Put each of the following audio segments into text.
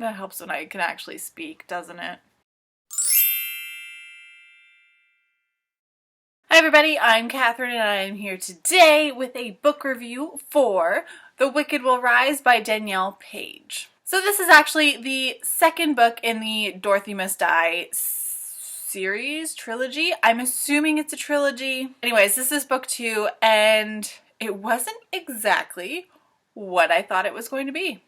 That helps when I can actually speak, doesn't it? Hi everybody, I'm Catherine and I am here today with a book review for The Wicked Will Rise by Danielle Paige. So this is actually the second book in the Dorothy Must Die series, trilogy. I'm assuming it's a trilogy. Anyways, this is book 2 and it wasn't exactly what I thought it was going to be.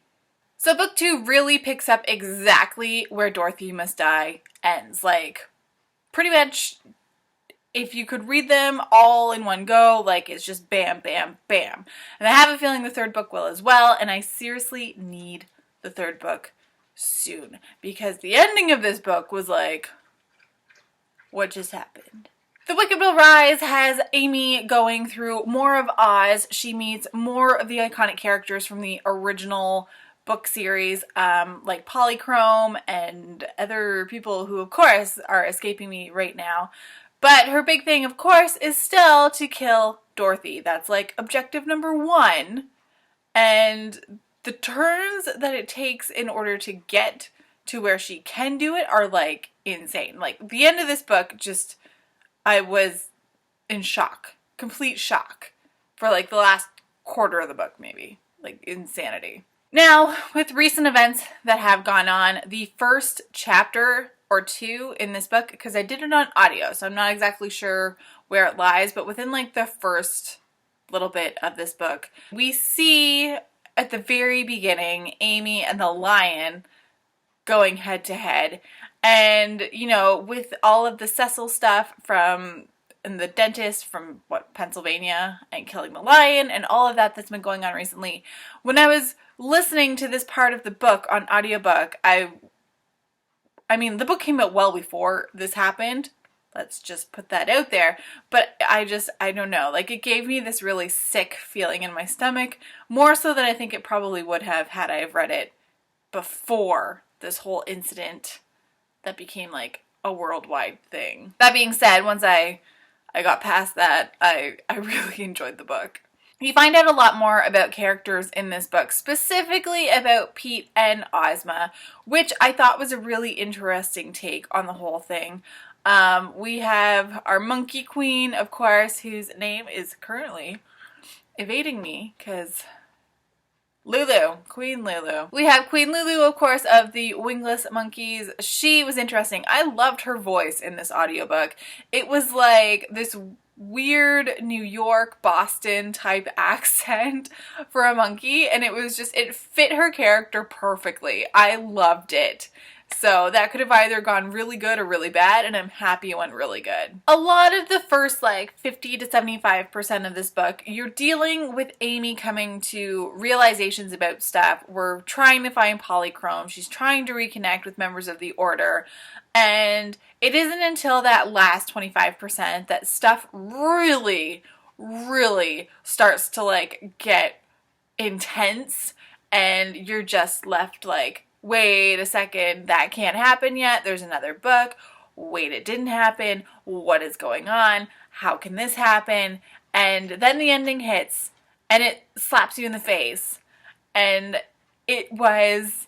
So book 2 really picks up exactly where Dorothy Must Die ends. Like, pretty much, if you could read them all in one go, like, it's just bam, bam, bam. And I have a feeling the third book will as well, and I seriously need the third book soon. Because the ending of this book was like, what just happened? The Wicked Will Rise has Amy going through more of Oz. She meets more of the iconic characters from the original book series, like Polychrome and other people who, of course, are escaping me right now. But her big thing, of course, is still to kill Dorothy. That's like objective number 1. And the turns that it takes in order to get to where she can do it are like insane. Like the end of this book, just, I was in shock, complete shock for like the last quarter of the book, maybe, like insanity. Now, with recent events that have gone on, the first chapter or 2 in this book, because I did it on audio, so I'm not exactly sure where it lies, but within like the first little bit of this book, we see at the very beginning Amy and the lion going head to head. And, you know, with all of the Cecil stuff from and the dentist from Pennsylvania and killing the lion and all of that that's been going on recently, when I was listening to this part of the book on audiobook, I mean, the book came out well before this happened. Let's just put that out there. But I don't know. Like, it gave me this really sick feeling in my stomach, more so than I think it probably would have had I have read it before this whole incident that became like a worldwide thing. That being said, once I got past that, I really enjoyed the book. You find out a lot more about characters in this book, specifically about Pete and Ozma, which I thought was a really interesting take on the whole thing. We have our Monkey Queen, of course, whose name is currently evading me because Lulu, Queen Lulu. We have Queen Lulu, of course, of the Wingless Monkeys. She was interesting. I loved her voice in this audiobook. It was like this weird New York, Boston type accent for a monkey, and it was just, it fit her character perfectly. I loved it. So that could have either gone really good or really bad, and I'm happy it went really good. A lot of the first like 50 to 75% of this book, you're dealing with Amy coming to realizations about stuff. We're trying to find Polychrome. She's trying to reconnect with members of the Order. And it isn't until that last 25% that stuff really, really starts to like get intense, and you're just left like, wait a second, that can't happen yet. There's another book. Wait, it didn't happen. What is going on? How can this happen? And then the ending hits and it slaps you in the face. And it was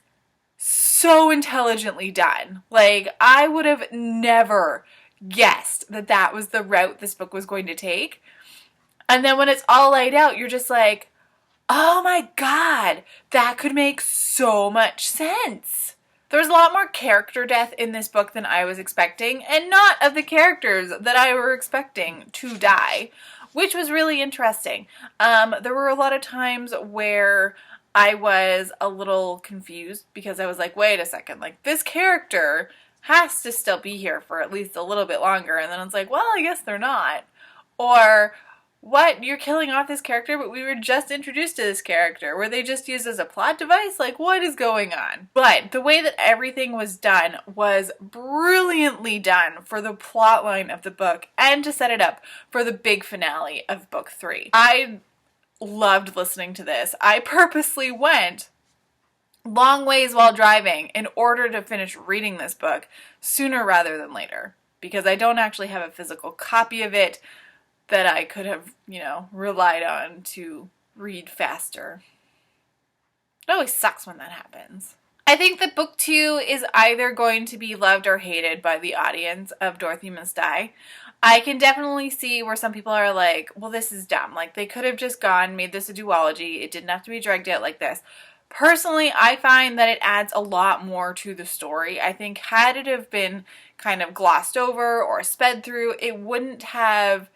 so intelligently done. Like, I would have never guessed that that was the route this book was going to take. And then when it's all laid out, you're just like, oh my god, that could make so much sense. There's a lot more character death in this book than I was expecting, and not of the characters that I were expecting to die, which was really interesting. There were a lot of times where I was a little confused because I was like, wait a second, like, this character has to still be here for at least a little bit longer, and then it's like, well, I guess they're not. Or, what? You're killing off this character, but we were just introduced to this character. Were they just used as a plot device? Like, what is going on? But the way that everything was done was brilliantly done for the plot line of the book and to set it up for the big finale of book 3. I loved listening to this. I purposely went long ways while driving in order to finish reading this book sooner rather than later, because I don't actually have a physical copy of it that I could have, you know, relied on to read faster. It always sucks when that happens. I think that book 2 is either going to be loved or hated by the audience of Dorothy Must Die. I can definitely see where some people are like, well, this is dumb. Like, they could have just made this a duology. It didn't have to be dragged out like this. Personally, I find that it adds a lot more to the story. I think had it have been kind of glossed over or sped through, it wouldn't have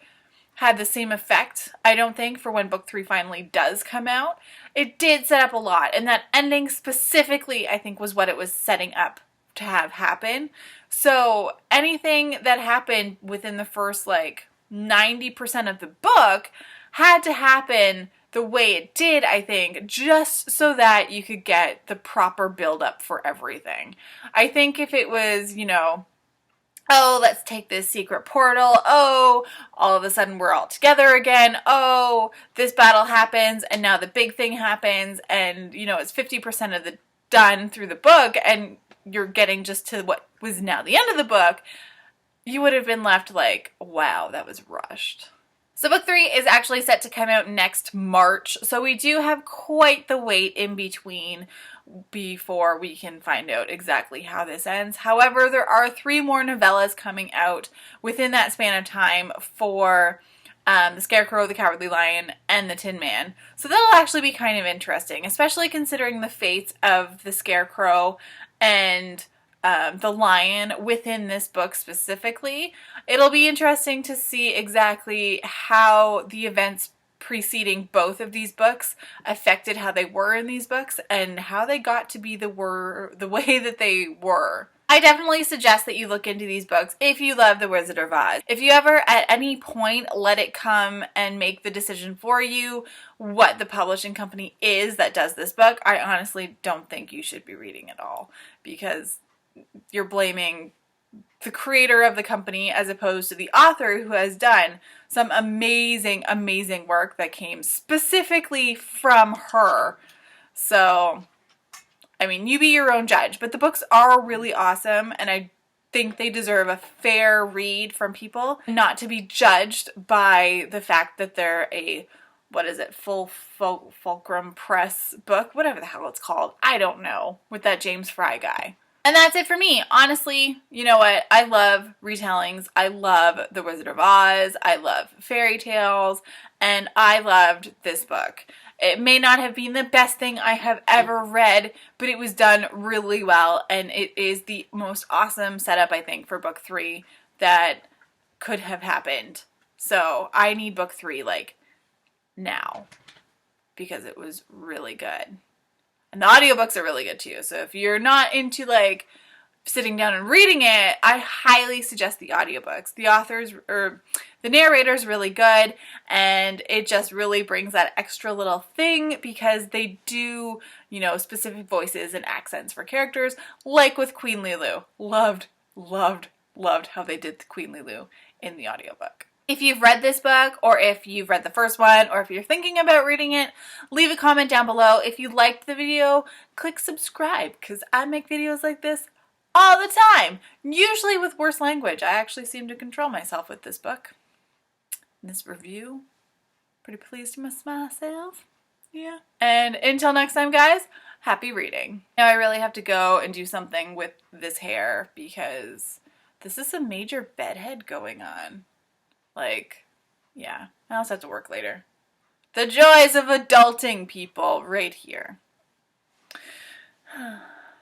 had the same effect, I don't think, for when book 3 finally does come out. It did set up a lot, and that ending specifically, I think, was what it was setting up to have happen. So anything that happened within the first, like, 90% of the book had to happen the way it did, I think, just so that you could get the proper build-up for everything. I think if it was, you know, oh, let's take this secret portal. Oh, all of a sudden we're all together again. Oh, this battle happens and now the big thing happens and, you know, it's 50% of the done through the book and you're getting just to what was now the end of the book, you would have been left like, wow, that was rushed. So book 3 is actually set to come out next March, so we do have quite the wait in between before we can find out exactly how this ends. However, there are 3 more novellas coming out within that span of time for The Scarecrow, The Cowardly Lion, and The Tin Man. So that'll actually be kind of interesting, especially considering the fates of The Scarecrow and the lion within this book specifically. It'll be interesting to see exactly how the events preceding both of these books affected how they were in these books and how they got to be the way that they were. I definitely suggest that you look into these books if you love The Wizard of Oz. If you ever at any point let it come and make the decision for you what the publishing company is that does this book, I honestly don't think you should be reading at all, because you're blaming the creator of the company as opposed to the author who has done some amazing, amazing work that came specifically from her. So, I mean, you be your own judge, but the books are really awesome and I think they deserve a fair read from people, not to be judged by the fact that they're a, what is it, Fulcrum Press book, whatever the hell it's called. I don't know, with that James Fry guy. And that's it for me. Honestly, you know what? I love retellings. I love The Wizard of Oz. I love fairy tales. And I loved this book. It may not have been the best thing I have ever read, but it was done really well. And it is the most awesome setup, I think, for book 3 that could have happened. So I need book 3, like, now. Because it was really good. And the audiobooks are really good too. So if you're not into like sitting down and reading it, I highly suggest the audiobooks. The authors or the narrator's really good and it just really brings that extra little thing because they do, you know, specific voices and accents for characters, like with Queen Lulu. Loved how they did the Queen Lulu in the audiobook. If you've read this book, or if you've read the first one, or if you're thinking about reading it, leave a comment down below. If you liked the video, click subscribe, because I make videos like this all the time, usually with worse language. I actually seem to control myself with this book. This review, pretty pleased with myself. Yeah. And until next time, guys, happy reading. Now I really have to go and do something with this hair, because this is a major bedhead going on. Like, yeah, I also have to work later. The joys of adulting, people, right here.